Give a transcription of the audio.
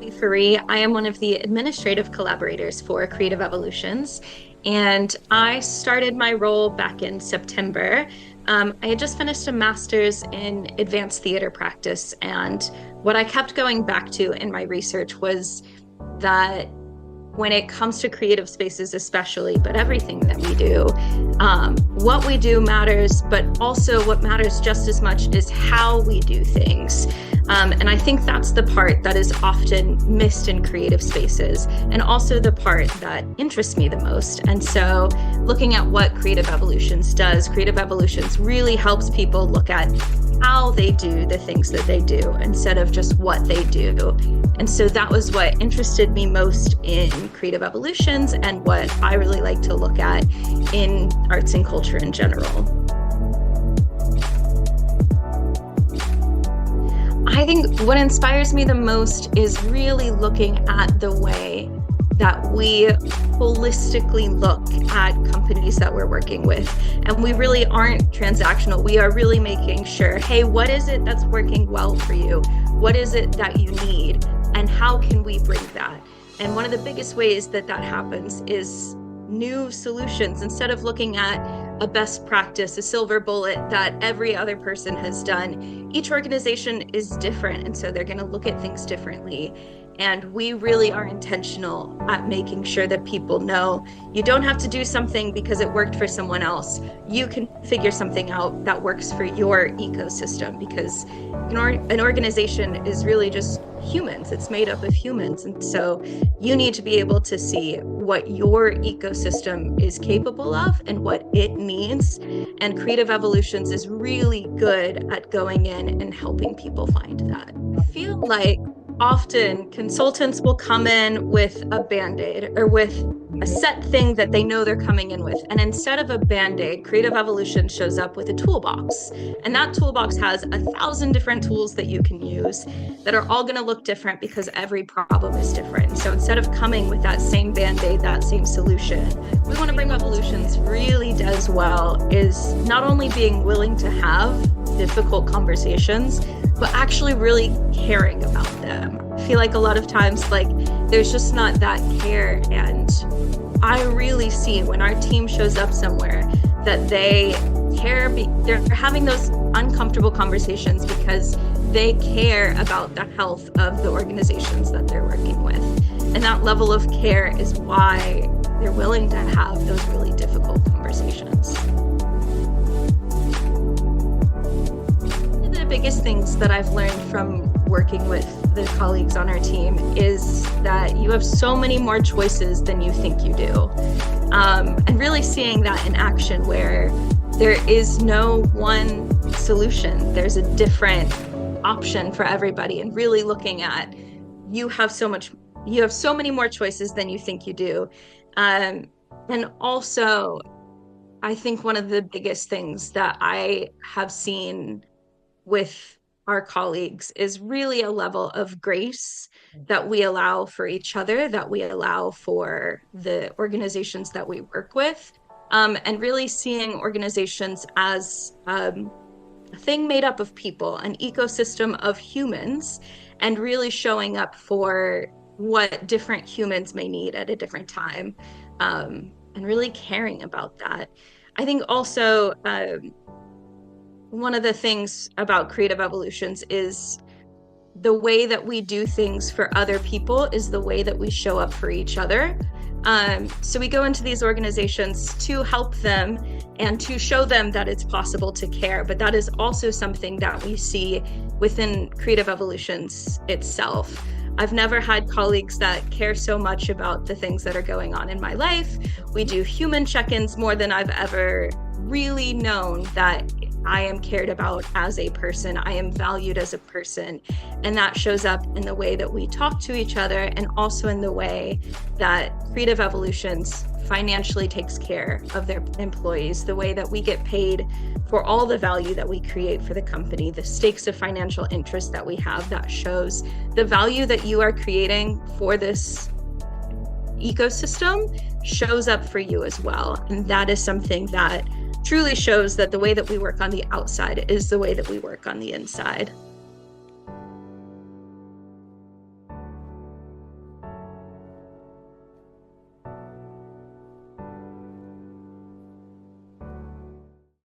Abby Ferree. I am one of the administrative collaborators for Creative Evolutions, and I started my role back in September. I had just finished a master's in advanced theater practice, and what I kept going back to in my research was that when it comes to creative spaces especially, but everything that we do, what we do matters, but also what matters just as much is how we do things. And I think that's the part that is often missed in creative spaces, and also the part that interests me the most. And so looking at what Creative Evolutions does, Creative Evolutions really helps people look at how they do the things that they do instead of just what they do. And so that was what interested me most in Creative Evolutions and what I really like to look at in arts and culture in general. I think what inspires me the most is really looking at the way that we holistically look at companies that we're working with. And we really aren't transactional. We are really making sure, hey, what is it that's working well for you? What is it that you need? And how can we bring that? And one of the biggest ways that that happens is new solutions. Instead of looking at a best practice, a silver bullet that every other person has done, each organization is different. And so they're going to look at things differently. And we really are intentional at making sure that people know you don't have to do something because it worked for someone else. You can figure something out that works for your ecosystem, because an organization is really just humans. It's made up of humans. And so you need to be able to see what your ecosystem is capable of and what it needs. And Creative Evolutions is really good at going in and helping people find that. I feel like often consultants will come in with a Band-Aid or with a set thing that they know they're coming in with. And instead of a Band-Aid, Creative Evolution shows up with a toolbox. And that toolbox has 1,000 different tools that you can use that are all going to look different because every problem is different. So instead of coming with that same Band-Aid, that same solution, we want to bring Evolutions really does well is not only being willing to have difficult conversations, but actually really caring about them. I feel like a lot of times, there's just not that care. And I really see when our team shows up somewhere that they care, they're having those uncomfortable conversations because they care about the health of the organizations that they're working with. And that level of care is why they're willing to have those really difficult conversations. Biggest things that I've learned from working with the colleagues on our team is that you have so many more choices than you think you do. And really seeing that in action, where there is no one solution, there's a different option for everybody, and really looking at you have so many more choices than you think you do. And also, I think one of the biggest things that I have seen with our colleagues is really a level of grace that we allow for each other, that we allow for the organizations that we work with, and really seeing organizations as a thing made up of people, an ecosystem of humans, and really showing up for what different humans may need at a different time, and really caring about that. I think also, one of the things about Creative Evolutions is the way that we do things for other people is the way that we show up for each other. So we go into these organizations to help them and to show them that it's possible to care, but that is also something that we see within Creative Evolutions itself. I've never had colleagues that care so much about the things that are going on in my life. We do human check-ins more than I've ever really known that I am cared about as a person. I am valued as a person. And that shows up in the way that we talk to each other, and also in the way that Creative Evolutions financially takes care of their employees, the way that we get paid for all the value that we create for the company, the stakes of financial interest that we have that shows the value that you are creating for this ecosystem shows up for you as well. And that is something that truly shows that the way that we work on the outside is the way that we work on the inside.